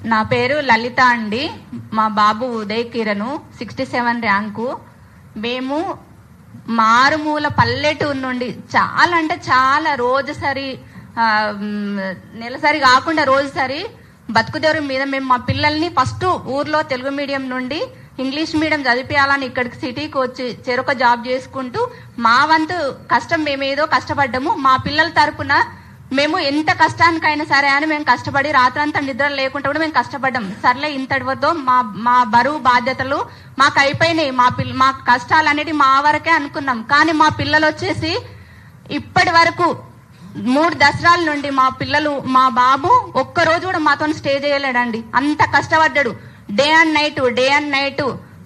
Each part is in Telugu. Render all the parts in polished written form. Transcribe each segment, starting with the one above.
నా పేరు లలిత అండి. మా బాబు ఉదయ్ కిరణ్ 67 ర్యాంకు. మేము మారుమూల పల్లెటూరు నుండి చాలా అంటే చాలా రోజుసరి నెలసరి కాకుండా రోజుసరి బతుకుదేరు మీద మేము మా పిల్లల్ని ఫస్ట్ ఊర్లో తెలుగు మీడియం నుండి ఇంగ్లీష్ మీడియం చదివించాలని ఇక్కడికి సిటీకి వచ్చి చెరొక జాబ్ చేసుకుంటూ మా వంతు కష్టం మేమేదో కష్టపడ్డాము. మా పిల్లల తరపున మేము ఎంత కష్టానికైనా సరే అని మేము కష్టపడి రాత్రంతా నిద్ర లేకుండా కూడా మేము కష్టపడ్డాం. సర్లే ఇంతటి వద్దో మా బరువు బాధ్యతలు మాకు అయిపోయినాయి, మా కష్టాలు అనేది మా వరకే అనుకున్నాం. కానీ మా పిల్లలు వచ్చేసి ఇప్పటి వరకు 3 దసరాల నుండి మా బాబు ఒక్కరోజు కూడా మాతో స్టే చేయలేడండి. అంత కష్టపడ్డాడు. డే అండ్ నైట్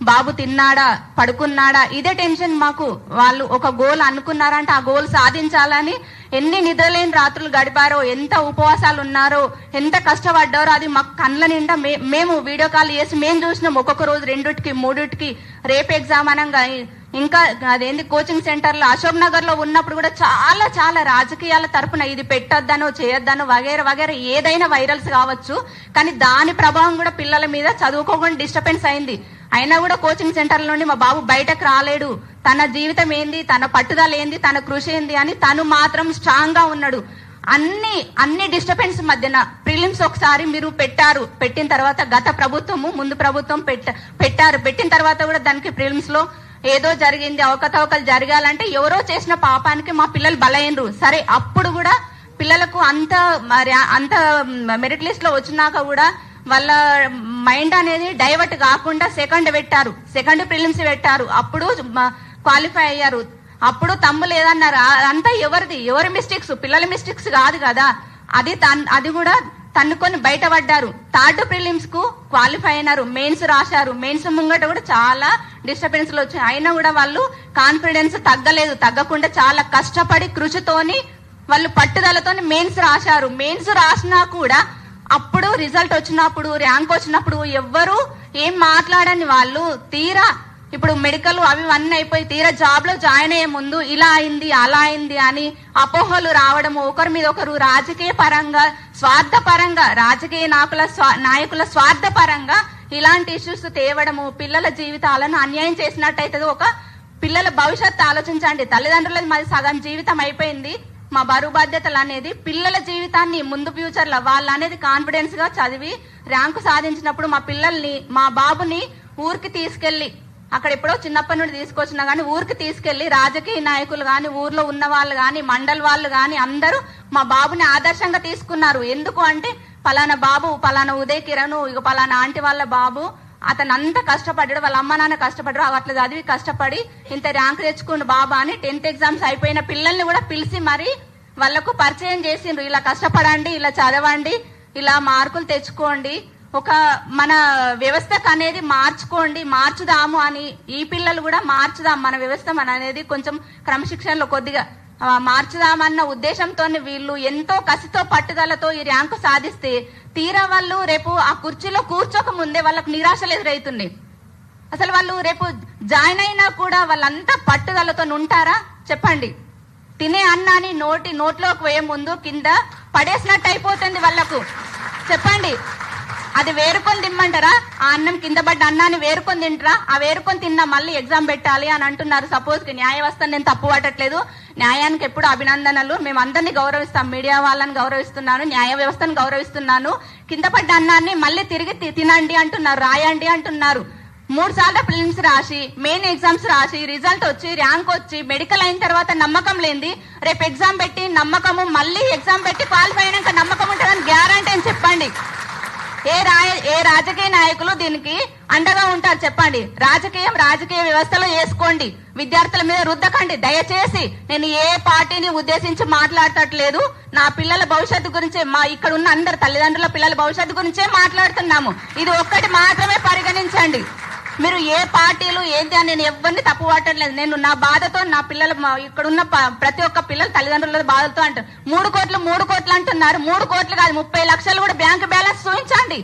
బాబు తిన్నాడా పడుకున్నాడా ఇదే టెన్షన్ మాకు. వాళ్ళు ఒక గోల్ అనుకున్నారంటే ఆ గోల్ సాధించాలని ఎన్ని నిద్రలేని రాత్రులు గడిపారో, ఎంత ఉపవాసాలు ఉన్నారో, ఎంత కష్టపడ్డారో అది మాకు కళ్ళ నిండా మేము వీడియో కాల్ చేసి మేము చూసినాం. ఒక్కొక్క రోజు 2కి 3కి రేపు ఎగ్జామ్ అనగా ఇంకా అదేంది కోచింగ్ సెంటర్లో అశోక్ నగర్ లో ఉన్నప్పుడు కూడా చాలా చాలా రాజకీయాల తరపున ఇది పెట్టొద్దనో చేయొద్దనో వగేర ఏదైనా వైరల్స్ కావచ్చు, కానీ దాని ప్రభావం కూడా పిల్లల మీద చదువుకోకుండా డిస్టర్బెన్స్ అయింది. అయినా కూడా కోచింగ్ సెంటర్ల నుండి మా బాబు బయటకు రాలేడు. తన జీవితం ఏంది, తన పట్టుదల ఏంది, తన కృషి ఏంది అని తను మాత్రం స్ట్రాంగ్ గా ఉన్నాడు. అన్ని డిస్టర్బెన్స్ మధ్యన ప్రిలిమ్స్ ఒకసారి మీరు పెట్టిన తర్వాత గత ప్రభుత్వము ముందు ప్రభుత్వం పెట్టిన తర్వాత కూడా దానికి ప్రిలిమ్స్ లో ఏదో జరిగింది, అవకతవకలు జరగాలంటే ఎవరో చేసిన పాపానికి మా పిల్లలు బలైనరు. సరే అప్పుడు కూడా పిల్లలకు అంత మెరిట్ లిస్ట్ లో వచ్చినాక కూడా వాళ్ళ మైండ్ అనేది డైవర్ట్ కాకుండా సెకండ్ ప్రిలిమ్స్ పెట్టారు. అప్పుడు క్వాలిఫై అయ్యారు. అప్పుడు తమ్ము లేదన్నారు. అంతా ఎవరి మిస్టేక్స్, పిల్లల మిస్టేక్స్ కాదు కదా. అది కూడా తన్నుకొని బయటపడ్డారు. 3rd ప్రిలిమ్స్ కు క్వాలిఫై అయినారు. మెయిన్స్ రాశారు. మెయిన్స్ ముంగట కూడా చాలా డిస్టర్బెన్స్ లు వచ్చాయి. అయినా కూడా వాళ్ళు కాన్ఫిడెన్స్ తగ్గకుండా చాలా కష్టపడి కృషితోని వాళ్ళు పట్టుదలతో మెయిన్స్ రాశారు. మెయిన్స్ రాసినా కూడా అప్పుడు రిజల్ట్ వచ్చినప్పుడు ర్యాంక్ వచ్చినప్పుడు ఎవ్వరు ఏం మాట్లాడని వాళ్ళు తీరా ఇప్పుడు మెడికల్ అన్నీ అయిపోయి తీరా జాబ్ లో జాయిన్ అయ్యే ముందు ఇలా అయింది అలా అయింది అని అపోహలు రావడము, ఒకరి మీద ఒకరు రాజకీయ పరంగా స్వార్థపరంగా రాజకీయ నాయకుల స్వార్థపరంగా ఇలాంటి ఇష్యూస్ తేవడము పిల్లల జీవితాలను అన్యాయం చేసినట్టయితే ఒక పిల్లల భవిష్యత్తు ఆలోచించండి. తల్లిదండ్రులది మాది సగం జీవితం అయిపోయింది. మా బరువు బాధ్యతలు అనేది పిల్లల జీవితాన్ని ముందు ఫ్యూచర్ లో వాళ్ళు అనేది కాన్ఫిడెన్స్ గా చదివి ర్యాంకు సాధించినప్పుడు మా బాబుని ఊరికి తీసుకెళ్లి అక్కడ ఎప్పుడో చిన్నప్పటి నుండి తీసుకొచ్చినా గానీ ఊరికి తీసుకెళ్లి రాజకీయ నాయకులు గాని ఊర్లో ఉన్న వాళ్ళు గాని మండల్ వాళ్ళు గాని అందరూ మా బాబుని ఆదర్శంగా తీసుకున్నారు. ఎందుకు అంటే పలానా బాబు పలానా ఉదయ్ కిరణ్ ఇక పలానా ఆంటీ వాళ్ళ బాబు అతను అంత కష్టపడ్డాడు, వాళ్ళ అమ్మ నాన్న కష్టపడ్డాడు, అట్లా చదివి కష్టపడి ఇంత ర్యాంక్ తెచ్చుకుండు బాబా అని 10th ఎగ్జామ్స్ అయిపోయిన పిల్లల్ని కూడా పిలిచి మరి వాళ్లకు పరిచయం చేసిండ్రు. ఇలా కష్టపడండి, ఇలా చదవండి, ఇలా మార్కులు తెచ్చుకోండి, ఒక మన వ్యవస్థకు అనేది మార్చుదాము అని. ఈ పిల్లలు కూడా మార్చుదాం మన వ్యవస్థ అనేది కొంచెం క్రమశిక్షణలో కొద్దిగా మార్చుదామన్న ఉద్దేశంతో వీళ్ళు ఎంతో కసితో పట్టుదలతో ఈ ర్యాంకు సాధిస్తే తీరా వాళ్ళు రేపు ఆ కుర్చీలో కూర్చోక ముందే వాళ్ళకు నిరాశలు ఎదురవుతుంది. అసలు వాళ్ళు రేపు జాయిన్ అయినా కూడా వాళ్ళంతా పట్టుదలతో ఉంటారా చెప్పండి? తినే అన్నాన్ని నోట్లోకి పోయే ముందు కింద పడేసినట్టు అయిపోతుంది వాళ్ళకు. చెప్పండి, అది వేరుకొని తిమ్మంటారా? ఆ అన్నం కింద పడ్డ అన్నాన్ని వేరుకొని తింటారా? ఆ వేరుకొని తిన్నా మళ్ళీ ఎగ్జామ్ పెట్టాలి అని అంటున్నారు. సపోజ్ కి న్యాయ వ్యవస్థను నేను తప్పు పట్టట్లేదు, న్యాయానికి ఎప్పుడు అభినందనలు, మేము అందరినీ గౌరవిస్తాం, మీడియా వాళ్ళని గౌరవిస్తున్నాను, న్యాయ వ్యవస్థను గౌరవిస్తున్నాను. కింద పడ్డ అన్నాన్ని మళ్ళీ తిరిగి తినండి అంటున్నారు, రాయండి అంటున్నారు. 3 సార్లు ప్రిలిమ్స్ రాసి మెయిన్ ఎగ్జామ్స్ రాసి రిజల్ట్ వచ్చి ర్యాంక్ వచ్చి మెడికల్ అయిన తర్వాత నమ్మకం లేనిది రేపు ఎగ్జామ్ పెట్టి నమ్మకము మళ్ళీ ఎగ్జామ్ పెట్టి క్వాలిఫై అయినాక నమ్మకం ఉంటుందని గ్యారంటీ అని చెప్పండి. ఏ రాజకీయ నాయకులు దీనికి అండగా ఉంటారు చెప్పండి? రాజకీయ వ్యవస్థలో వేసుకోండి, విద్యార్థుల మీద రుద్దకండి దయచేసి. నేను ఏ పార్టీని ఉద్దేశించి మాట్లాడటట్లేదు, నా పిల్లల భవిష్యత్తు గురించే, మా ఇక్కడ ఉన్న అందరు తల్లిదండ్రుల పిల్లల భవిష్యత్తు గురించే మాట్లాడుతున్నాము. ఇది ఒక్కటి మాత్రమే పరిగణించండి. మీరు ఏ పార్టీలు ఏంటి అని నేను ఎవరిని తప్పు పట్టట్లేదు. నేను నా బాధతో నా పిల్లలు ఇక్కడ ఉన్న ప్రతి ఒక్క పిల్లలు తల్లిదండ్రుల బాధతో అంటారు. 3 కోట్లు అంటున్నారు. 3 కోట్లు కాదు 30 లక్షలు కూడా బ్యాంక్ బ్యాలెన్స్ చూపించండి.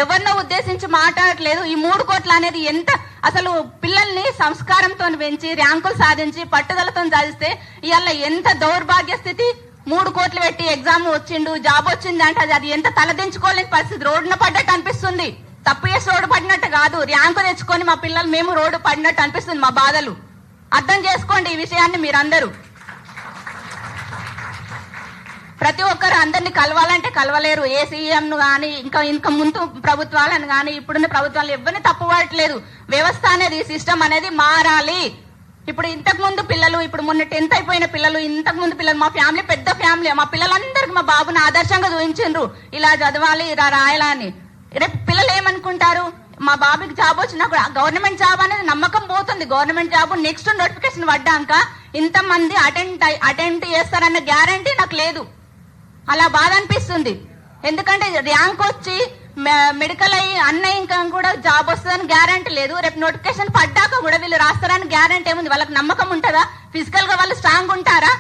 ఎవరినో ఉద్దేశించి మాట్లాడట్లేదు. ఈ 3 కోట్లు అనేది ఎంత అసలు పిల్లల్ని సంస్కారంతో పెంచి ర్యాంకులు సాధించి పట్టుదలతో సాధిస్తే ఇవాళ ఎంత దౌర్భాగ్య స్థితి. 3 కోట్లు పెట్టి ఎగ్జామ్ వచ్చిండు, జాబ్ వచ్చింది అంటే అది ఎంత తలదించుకోలేని పరిస్థితి. రోడ్డున పడ్డట్టు అనిపిస్తుంది. తప్పు చేసి రోడ్డు పడినట్టు కాదు, ర్యాంకు తెచ్చుకొని మా పిల్లలు మేము రోడ్డు పడినట్టు అనిపిస్తుంది. మా బాధలు అర్థం చేసుకోండి. ఈ విషయాన్ని మీరందరూ ప్రతి ఒక్కరు అందరినీ కలవాలంటే కలవలేరు. ఏ సీఎంను కానీ ఇంకా ముందు ప్రభుత్వాలను కానీ ఇప్పుడున్న ప్రభుత్వాలు ఎవరిని తప్పుపడట్లేదు. వ్యవస్థ అనేది, సిస్టమ్ అనేది మారాలి. ఇప్పుడు ఇంతకు ముందు పిల్లలు, ఇప్పుడు మొన్న 10th అయిపోయిన పిల్లలు, ఇంతకు ముందు పిల్లలు, మా ఫ్యామిలీ పెద్ద ఫ్యామిలీ, మా పిల్లలందరికీ మా బాబుని ఆదర్శంగా చూపించిండ్రు. ఇలా చదవాలి, ఇలా రాయాలా అని. రేపు పిల్లలు ఏమనుకుంటారు, మా బాబుకి జాబ్ వచ్చినా కూడా గవర్నమెంట్ జాబ్ అనేది నమ్మకం పోతుంది. గవర్నమెంట్ జాబ్ నెక్స్ట్ నోటిఫికేషన్ పడ్డాక ఇంతమంది అటెంప్ట్ చేస్తారన్న గ్యారంటీ నాకు లేదు. అలా బాధ అనిపిస్తుంది. ఎందుకంటే ర్యాంక్ వచ్చి మెడికల్ అయ్యి అన్నయ్య ఇంకా కూడా జాబ్ వస్తుందని గ్యారంటీ లేదు. రేపు నోటిఫికేషన్ పడ్డాక కూడా వీళ్ళు రాస్తారని గ్యారంటీ ఏముంది? వాళ్ళకి నమ్మకం ఉంటుందా? ఫిజికల్ గా వాళ్ళు స్ట్రాంగ్ ఉంటారా?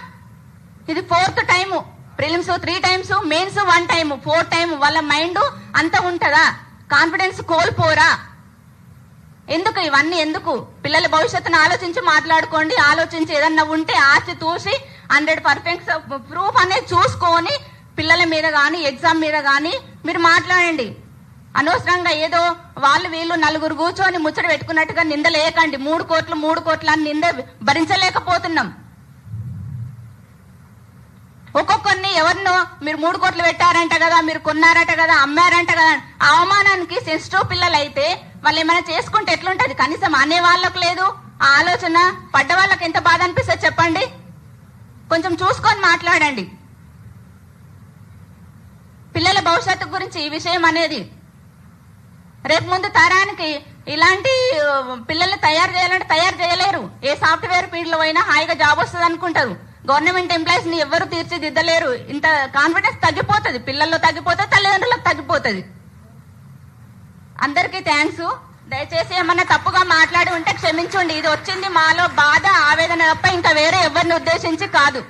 ఇది 4th time, prelims 3 times, mains 1 time, 4th time. వాళ్ళ మైండ్ అంత ఉంటుందా? కాన్ఫిడెన్స్ కోల్పోరా? ఎందుకు ఇవన్నీ? ఎందుకు? పిల్లల భవిష్యత్తును ఆలోచించి మాట్లాడుకోండి. ఆలోచించి ఏదన్నా ఉంటే ఆచి చూసి 100% ప్రూఫ్ అనేది చూసుకొని పిల్లల మీద కానీ ఎగ్జామ్ మీద కానీ మీరు మాట్లాడండి. అనవసరంగా ఏదో వాళ్ళు వీళ్ళు నలుగురు కూర్చొని ముచ్చట పెట్టుకున్నట్టుగా నిందలేయకండి. 3 కోట్లు అని నింద భరించలేకపోతున్నాం. ఒక్కొక్కరిని ఎవరినో మీరు 3 కోట్లు పెట్టారంట కదా, మీరు కొన్నారట కదా, అమ్మారంట కదా, ఆ అవమానానికి సెన్సిటివ్ పిల్లలు అయితే వాళ్ళు ఏమైనా చేసుకుంటే ఎట్లుంటది? కనీసం అనే వాళ్ళకు లేదు ఆ ఆలోచన. పడ్డ వాళ్ళకి ఎంత బాధ అనిపిస్తుంది చెప్పండి. కొంచెం చూసుకొని మాట్లాడండి. పిల్లల భవిష్యత్తు గురించి ఈ విషయం అనేది రేపు ముందు తరానికి ఇలాంటి పిల్లల్ని తయారు చేయాలంటే తయారు చేయలేరు. ఏ సాఫ్ట్వేర్ ఫీల్డ్ లో అయినా హాయిగా జాబ్ వస్తుంది అనుకుంటారు. గవర్నమెంట్ ఎంప్లాయీస్ ని ఎవరు తీర్చిదిద్దలేరు. ఇంత కాన్ఫిడెన్స్ తగ్గిపోతుంది, పిల్లల్లో తగ్గిపోతుంది, తల్లిదండ్రులకు తగ్గిపోతుంది. అందరికీ థ్యాంక్స్. దయచేసి ఏమన్నా తప్పుగా మాట్లాడి ఉంటే క్షమించండి. ఇది వచ్చింది మాలో బాధ, ఆవేదన తప్ప ఇంకా వేరే ఎవరిని ఉద్దేశించి కాదు.